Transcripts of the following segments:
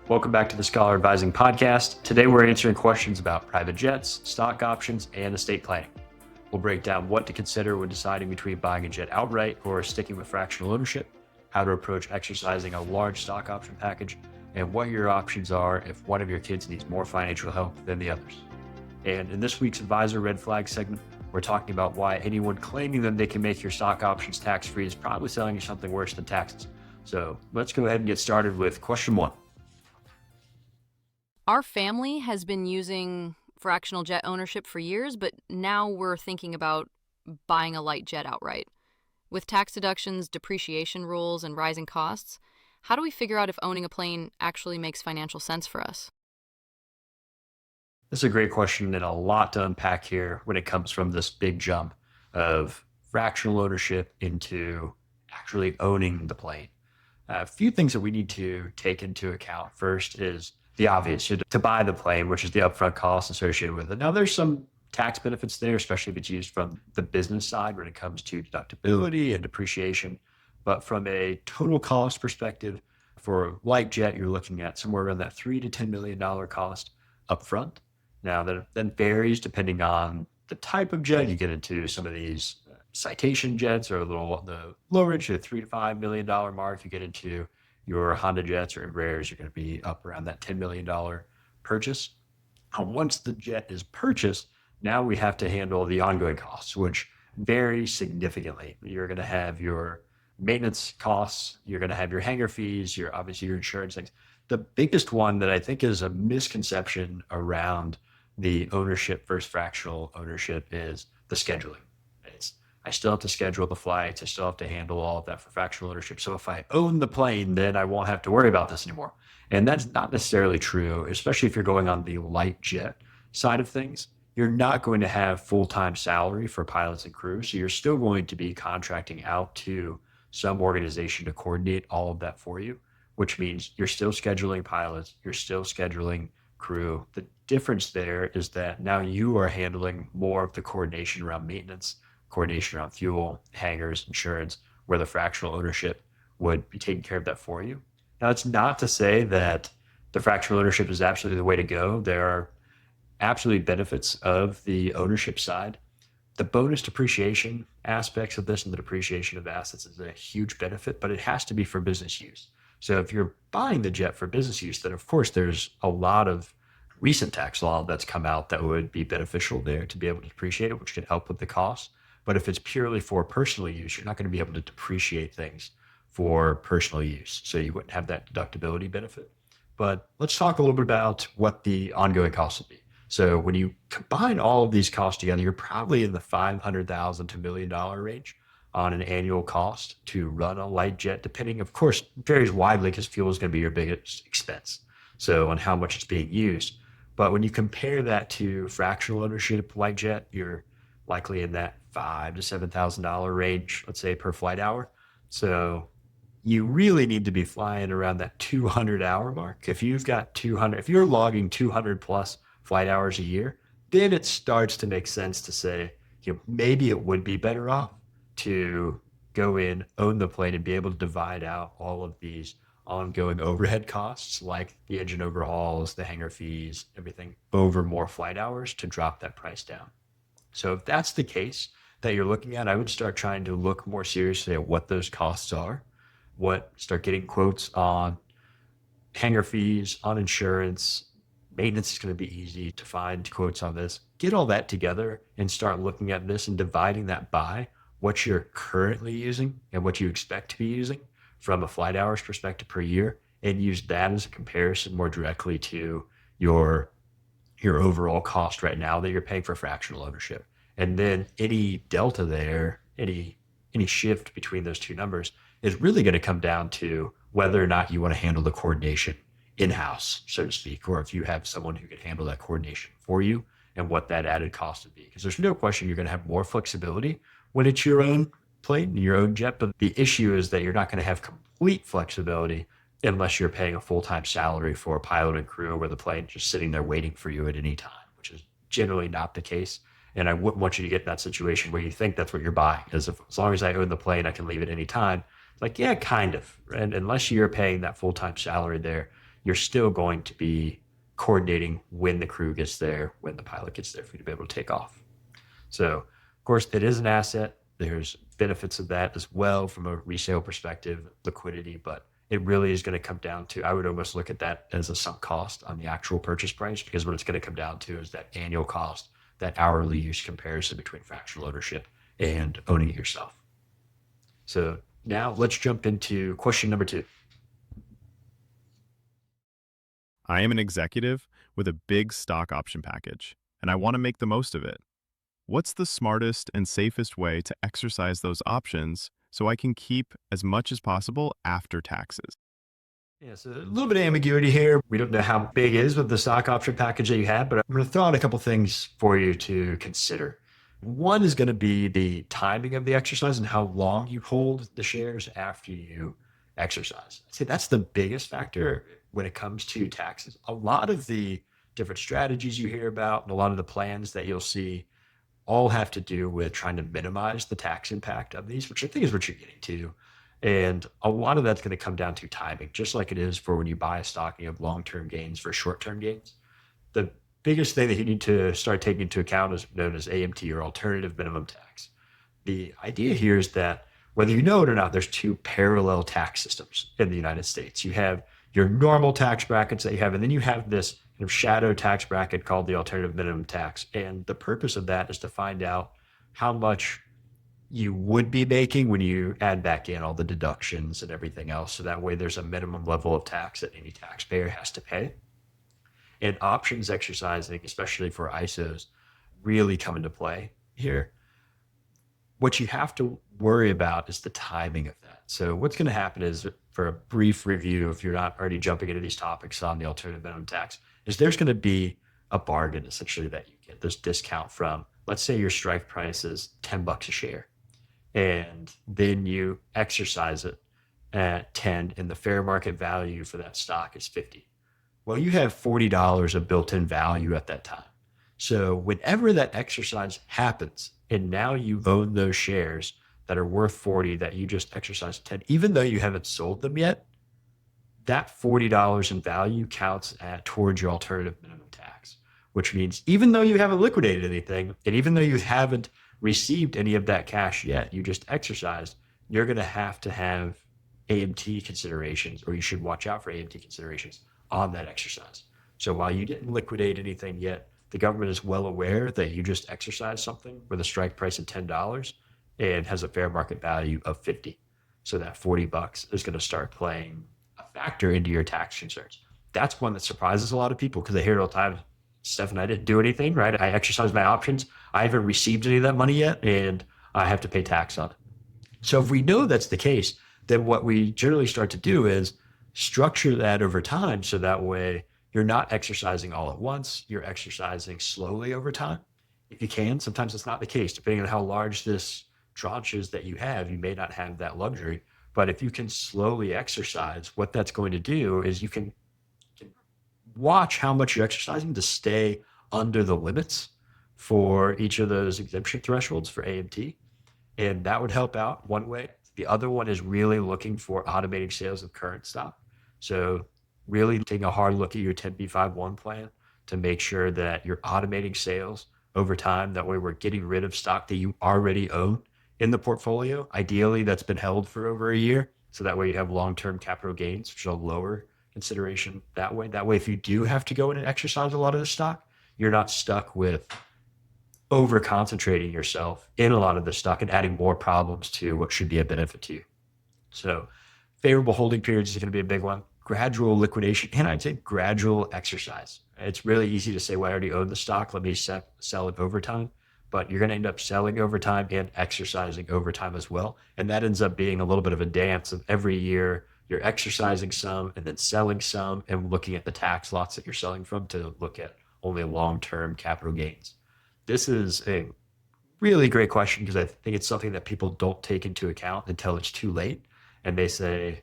Welcome back to the Scholar Advising Podcast. Today we're answering questions about private jets, stock options, and estate planning. We'll break down what to consider when deciding between buying a jet outright or sticking with fractional ownership, how to approach exercising a large stock option package, and what your options are if one of your kids needs more financial help than the others. And in this week's Advisor Red Flag segment, we're talking about why anyone claiming that they can make your stock options tax-free is probably selling you something worse than taxes. So let's go ahead and get started with question one. Our family has been using fractional jet ownership for years, but now we're thinking about buying a light jet outright. With tax deductions, depreciation rules, and rising costs, how do we figure out if owning a plane actually makes financial sense for us? This is a great question and a lot to unpack here when it comes from this big jump of fractional ownership into actually owning the plane. A few things that we need to take into account. First is the obvious, to buy the plane, which is the upfront cost associated with it. Now, there's some tax benefits there, especially if it's used from the business side when it comes to deductibility and depreciation. But from a total cost perspective, for light jet, you're looking at somewhere around that $3 to $10 million cost upfront. Now, that then varies depending on the type of jet. You get into some of these citation jets or the low range, the $3 to $5 million mark. You get into your Honda jets or Embraers, you're going to be up around that $10 million purchase. Once the jet is purchased, now we have to handle the ongoing costs, which vary significantly. You're going to have your maintenance costs, you're going to have your hangar fees, obviously your insurance things. The biggest one that I think is a misconception around the ownership versus fractional ownership is the scheduling. I still have to schedule the flights. I still have to handle all of that for fractional ownership. So if I own the plane, then I won't have to worry about this anymore. And that's not necessarily true, especially if you're going on the light jet side of things. You're not going to have full-time salary for pilots and crew. So you're still going to be contracting out to some organization to coordinate all of that for you, which means you're still scheduling pilots, you're still scheduling crew. The difference there is that now you are handling more of the coordination around maintenance, coordination around fuel, hangars, insurance, where the fractional ownership would be taking care of that for you. Now, it's not to say that the fractional ownership is absolutely the way to go. There are absolutely benefits of the ownership side. The bonus depreciation aspects of this and the depreciation of assets is a huge benefit, but it has to be for business use. So if you're buying the jet for business use, then of course there's a lot of recent tax law that's come out that would be beneficial there to be able to depreciate it, which can help with the cost. But if it's purely for personal use, you're not going to be able to depreciate things for personal use. So you wouldn't have that deductibility benefit. But let's talk a little bit about what the ongoing costs would be. So when you combine all of these costs together, you're probably in the $500,000 to $1 million range on an annual cost to run a light jet, depending, of course, varies widely because fuel is going to be your biggest expense. So on how much it's being used. But when you compare that to fractional ownership light jet, you're likely in that $5,000 to $7,000 range, let's say per flight hour. So you really need to be flying around that 200-hour mark. If you're logging 200 plus flight hours a year, then it starts to make sense to say, maybe it would be better off to go in, own the plane, and be able to divide out all of these ongoing overhead costs, like the engine overhauls, the hangar fees, everything, over more flight hours to drop that price down. So if that's the case that you're looking at, I would start trying to look more seriously at what those costs are, start getting quotes on hangar fees, on insurance. Maintenance is going to be easy to find quotes on this. Get all that together and start looking at this and dividing that by what you're currently using and what you expect to be using from a flight hours perspective per year, and use that as a comparison more directly to your overall cost right now that you're paying for fractional ownership. And then any delta there, any shift between those two numbers is really going to come down to whether or not you want to handle the coordination in-house, so to speak, or if you have someone who can handle that coordination for you and what that added cost would be. Because there's no question you're going to have more flexibility when it's your own plane, your own jet. But the issue is that you're not going to have complete flexibility unless you're paying a full-time salary for a pilot and crew where the plane just sitting there waiting for you at any time, which is generally not the case. And I wouldn't want you to get in that situation where you think that's what you're buying. As long as I own the plane, I can leave at any time. It's like, yeah, kind of. And unless you're paying that full-time salary there, you're still going to be coordinating when the crew gets there, when the pilot gets there for you to be able to take off. So, of course, it is an asset. There's benefits of that as well from a resale perspective, liquidity, but it really is going to come down to, I would almost look at that as a sunk cost on the actual purchase price, because what it's going to come down to is that annual cost, that hourly use comparison between fractional ownership and owning it yourself. So now let's jump into question number 2. I am an executive with a big stock option package, and I want to make the most of it. What's the smartest and safest way to exercise those options so I can keep as much as possible after taxes? Yeah, so a little bit of ambiguity here. We don't know how big it is with the stock option package that you have, but I'm going to throw out a couple things for you to consider. One is going to be the timing of the exercise and how long you hold the shares after you exercise. I'd say that's the biggest factor when it comes to taxes. A lot of the different strategies you hear about and a lot of the plans that you'll see all have to do with trying to minimize the tax impact of these, which I think is what you're getting to. And a lot of that's going to come down to timing, just like it is for when you buy a stock and you have long-term gains for short-term gains. The biggest thing that you need to start taking into account is known as AMT, or alternative minimum tax. The idea here is that whether you know it or not, there's two parallel tax systems in the United States. You have your normal tax brackets that you have, and then you have this kind of shadow tax bracket called the alternative minimum tax. And the purpose of that is to find out how much you would be making when you add back in all the deductions and everything else. So that way there's a minimum level of tax that any taxpayer has to pay. And options exercising, especially for ISOs, really come into play here. What you have to worry about is the timing of that. So what's going to happen is, for a brief review, if you're not already jumping into these topics on the alternative minimum tax, is there's going to be a bargain essentially that you get this discount from. Let's say your strike price is $10 a share, and then you exercise it at 10 and the fair market value for that stock is 50. Well, you have $40 of built-in value at that time. So whenever that exercise happens, and now you own those shares that are worth 40 that you just exercised at 10, even though you haven't sold them yet, that $40 in value counts towards your alternative minimum tax, which means even though you haven't liquidated anything, and even though you haven't received any of that cash yet, you just exercised, you're going to have AMT considerations, or you should watch out for AMT considerations on that exercise. So while you didn't liquidate anything yet, the government is well aware that you just exercised something with a strike price of $10 and has a fair market value of 50. So that $40 is going to start playing a factor into your tax concerns. That's one that surprises a lot of people because they hear it all the time. Stephan, I didn't do anything, right? I exercised my options. I haven't received any of that money yet, and I have to pay tax on it. So if we know that's the case, then what we generally start to do is structure that over time so that way you're not exercising all at once, you're exercising slowly over time. If you can, sometimes it's not the case. Depending on how large this tranche is that you have, you may not have that luxury. But if you can slowly exercise, what that's going to do is you can watch how much you're exercising to stay under the limits for each of those exemption thresholds for AMT. And that would help out one way. The other one is really looking for automating sales of current stock. So really taking a hard look at your 10b5-1 plan to make sure that you're automating sales over time. That way we're getting rid of stock that you already own in the portfolio. Ideally, that's been held for over a year. So that way you have long-term capital gains, which will lower consideration that way. That way, if you do have to go in and exercise a lot of the stock, you're not stuck with over concentrating yourself in a lot of the stock and adding more problems to what should be a benefit to you. So favorable holding periods is going to be a big one. Gradual liquidation, and I'd say gradual exercise. It's really easy to say, well, I already own the stock, let me sell it over time. But you're going to end up selling over time and exercising over time as well. And that ends up being a little bit of a dance of every year you're exercising some and then selling some and looking at the tax lots that you're selling from to look at only long-term capital gains. This is a really great question because I think it's something that people don't take into account until it's too late. And they say,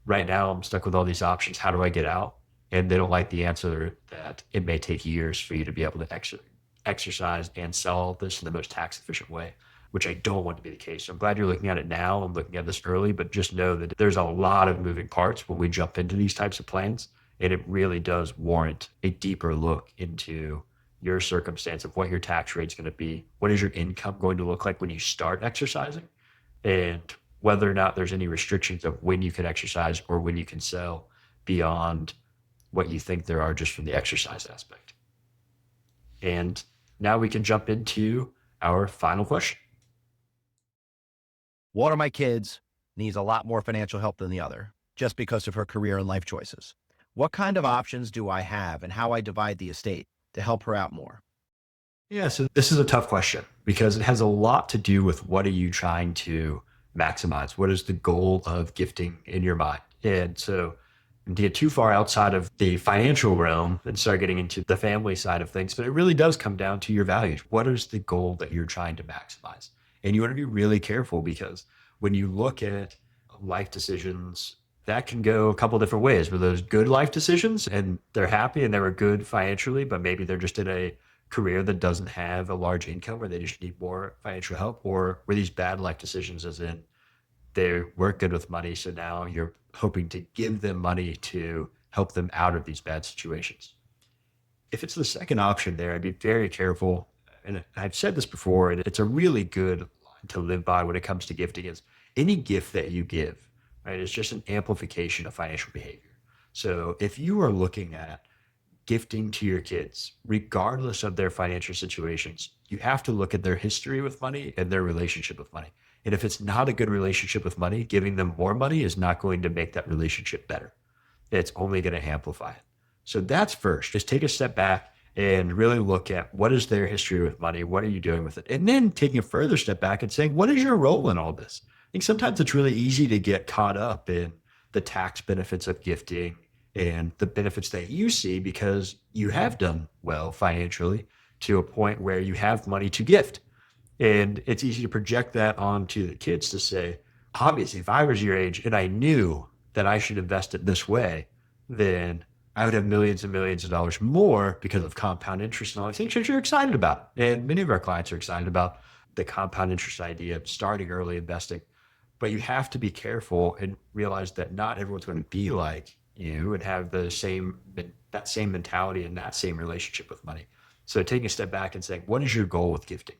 right now I'm stuck with all these options. How do I get out? And they don't like the answer that it may take years for you to be able to exercise and sell this in the most tax efficient way, which I don't want to be the case. So I'm glad you're looking at it now. I'm looking at this early, but just know that there's a lot of moving parts when we jump into these types of plans. And it really does warrant a deeper look into your circumstance of what your tax rate's going to be. What is your income going to look like when you start exercising? And whether or not there's any restrictions of when you can exercise or when you can sell beyond what you think there are just from the exercise aspect. And now we can jump into our final question. One of my kids needs a lot more financial help than the other, just because of her career and life choices. What kind of options do I have and how I divide the estate to help her out more? Yeah, so this is a tough question because it has a lot to do with what are you trying to maximize? What is the goal of gifting in your mind? And so to get too far outside of the financial realm and start getting into the family side of things, but it really does come down to your values. What is the goal that you're trying to maximize? And you want to be really careful because when you look at life decisions, that can go a couple different ways. Were those good life decisions and they're happy and they were good financially, but maybe they're just in a career that doesn't have a large income or they just need more financial help? Or were these bad life decisions as in they weren't good with money, so now you're hoping to give them money to help them out of these bad situations? If it's the second option there, I'd be very careful. And I've said this before, and it's a really good line to live by when it comes to gifting is any gift that you give, right, is just an amplification of financial behavior. So if you are looking at gifting to your kids, regardless of their financial situations, you have to look at their history with money and their relationship with money. And if it's not a good relationship with money, giving them more money is not going to make that relationship better. It's only going to amplify it. So that's first. Just take a step back and really look at what is their history with money? What are you doing with it? And then taking a further step back and saying, what is your role in all this? I think sometimes it's really easy to get caught up in the tax benefits of gifting and the benefits that you see because you have done well financially to a point where you have money to gift. And it's easy to project that onto the kids to say, obviously, if I was your age and I knew that I should invest it this way, then I would have millions and millions of dollars more because of compound interest and all these things that you're excited about. And many of our clients are excited about the compound interest idea of starting early investing. But you have to be careful and realize that not everyone's going to be like you and have that same mentality and that same relationship with money. So taking a step back and saying, what is your goal with gifting?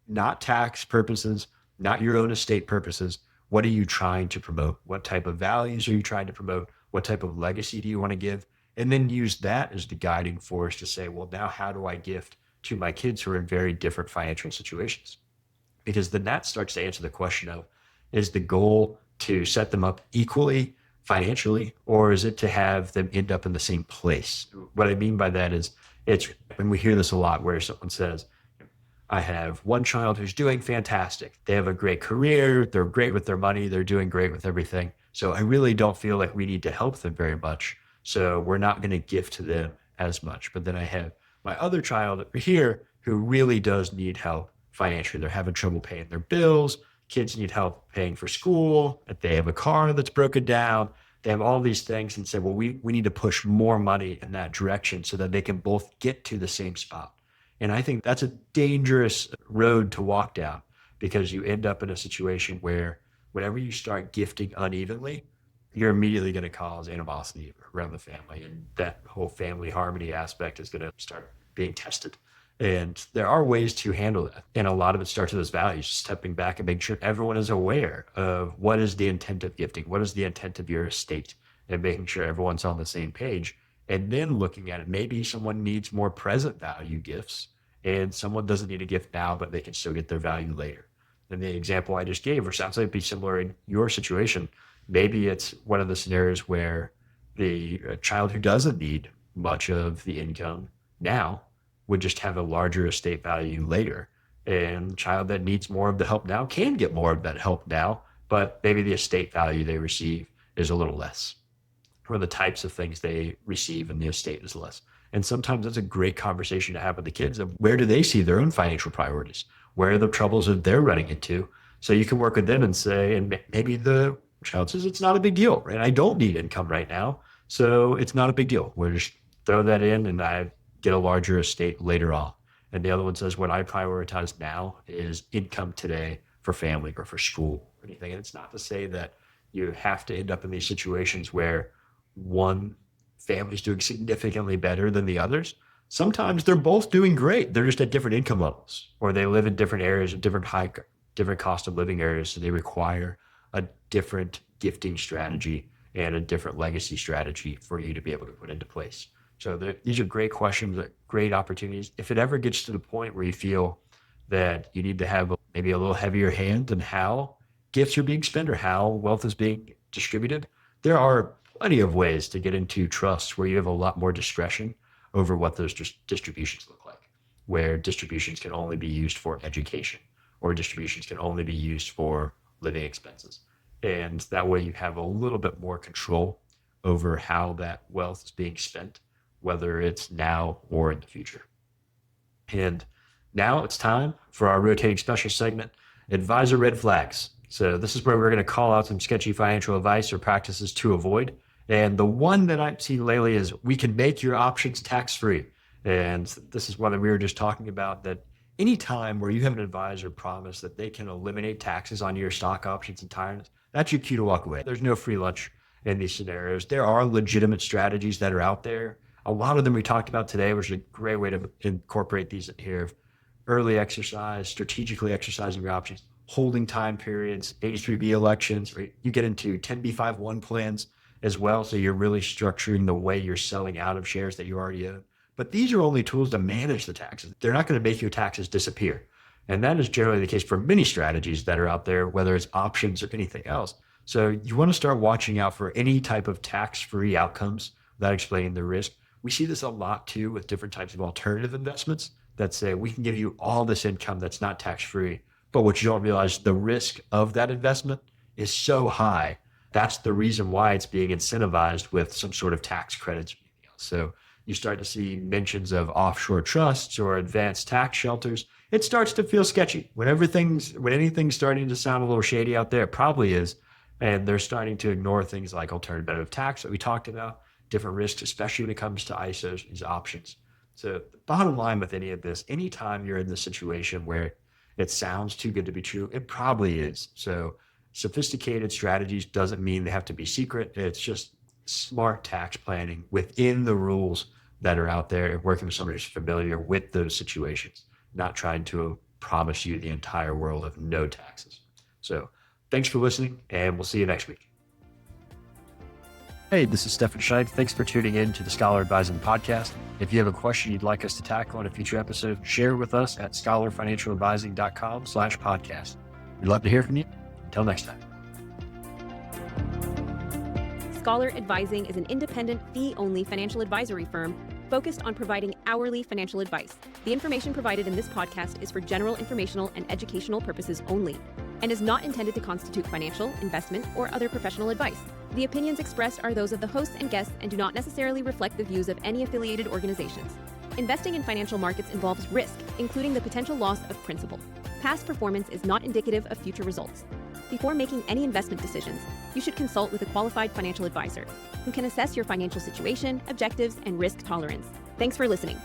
Not tax purposes, not your own estate purposes. What are you trying to promote? What type of values are you trying to promote? What type of legacy do you want to give? And then use that as the guiding force to say, well, now how do I gift to my kids who are in very different financial situations? Because then that starts to answer the question of, is the goal to set them up equally financially, or is it to have them end up in the same place? What I mean by that is it's when we hear this a lot where someone says, I have one child who's doing fantastic. They have a great career. They're great with their money. They're doing great with everything. So I really don't feel like we need to help them very much. So we're not going to give to them as much. But then I have my other child over here who really does need help financially. They're having trouble paying their bills. Kids need help paying for school. If they have a car that's broken down, they have all these things and say, well, we need to push more money in that direction so that they can both get to the same spot. And I think that's a dangerous road to walk down because you end up in a situation where whenever you start gifting unevenly, you're immediately going to cause animosity around the family. And that whole family harmony aspect is going to start being tested. And there are ways to handle that. And a lot of it starts with those values, stepping back and making sure everyone is aware of what is the intent of gifting, what is the intent of your estate, and making sure everyone's on the same page. And then looking at it, maybe someone needs more present value gifts and someone doesn't need a gift now, but they can still get their value later. And the example I just gave, or sounds like it'd be similar in your situation, maybe it's one of the scenarios where the child who doesn't need much of the income now would just have a larger estate value later. And child that needs more of the help now can get more of that help now, but maybe the estate value they receive is a little less, or the types of things they receive in the estate is less. And sometimes that's a great conversation to have with the kids of where do they see their own financial priorities? Where are the troubles that they're running into? So you can work with them and say, and maybe the child says, it's not a big deal, right? I don't need income right now. So it's not a big deal. We'll just throw that in and I get a larger estate later on. And the other one says, what I prioritize now is income today for family or for school or anything. And it's not to say that you have to end up in these situations where one families doing significantly better than the others. Sometimes they're both doing great. They're just at different income levels, or they live in different areas, different cost of living areas. So they require a different gifting strategy and a different legacy strategy for you to be able to put into place. So these are great questions, great opportunities. If it ever gets to the point where you feel that you need to have maybe a little heavier hand in how gifts are being spent or how wealth is being distributed, there are plenty of ways to get into trusts where you have a lot more discretion over what those distributions look like, where distributions can only be used for education or distributions can only be used for living expenses. And that way you have a little bit more control over how that wealth is being spent, whether it's now or in the future. And now it's time for our rotating special segment, Advisor Red Flags. So this is where we're going to call out some sketchy financial advice or practices to avoid. And the one that I've seen lately is we can make your options tax-free. And this is one that we were just talking about, that any time where you have an advisor promise that they can eliminate taxes on your stock options entirely, that's your cue to walk away. There's no free lunch in these scenarios. There are legitimate strategies that are out there. A lot of them we talked about today, which is a great way to incorporate these in here. Early exercise, strategically exercising your options, holding time periods, H3B elections, right? You get into 10b5-1 plans as well. So you're really structuring the way you're selling out of shares that you already own. But these are only tools to manage the taxes. They're not going to make your taxes disappear. And that is generally the case for many strategies that are out there, whether it's options or anything else. So you want to start watching out for any type of tax-free outcomes without explaining the risk. We see this a lot too with different types of alternative investments that say we can give you all this income that's not tax-free, but what you don't realize, the risk of that investment is so high. That's the reason why it's being incentivized with some sort of tax credits or anything else. So you start to see mentions of offshore trusts or advanced tax shelters. It starts to feel sketchy. When anything's starting to sound a little shady out there, it probably is. And they're starting to ignore things like alternative tax that we talked about, different risks, especially when it comes to ISOs, these options. So the bottom line with any of this, anytime you're in this situation where it sounds too good to be true, it probably is. So sophisticated strategies doesn't mean they have to be secret. It's just smart tax planning within the rules that are out there and working with somebody who's familiar with those situations, not trying to promise you the entire world of no taxes. So thanks for listening, and we'll see you next week. Hey, this is Stephan. Thanks for tuning in to the Scholar Advising Podcast. If you have a question you'd like us to tackle in a future episode, share with us at scholarfinancialadvising.com/podcast. We'd love to hear from you. Until next time. Scholar Advising is an independent, fee-only financial advisory firm focused on providing hourly financial advice. The information provided in this podcast is for general informational and educational purposes only and is not intended to constitute financial, investment, or other professional advice. The opinions expressed are those of the hosts and guests and do not necessarily reflect the views of any affiliated organizations. Investing in financial markets involves risk, including the potential loss of principal. Past performance is not indicative of future results. Before making any investment decisions, you should consult with a qualified financial advisor who can assess your financial situation, objectives, and risk tolerance. Thanks for listening.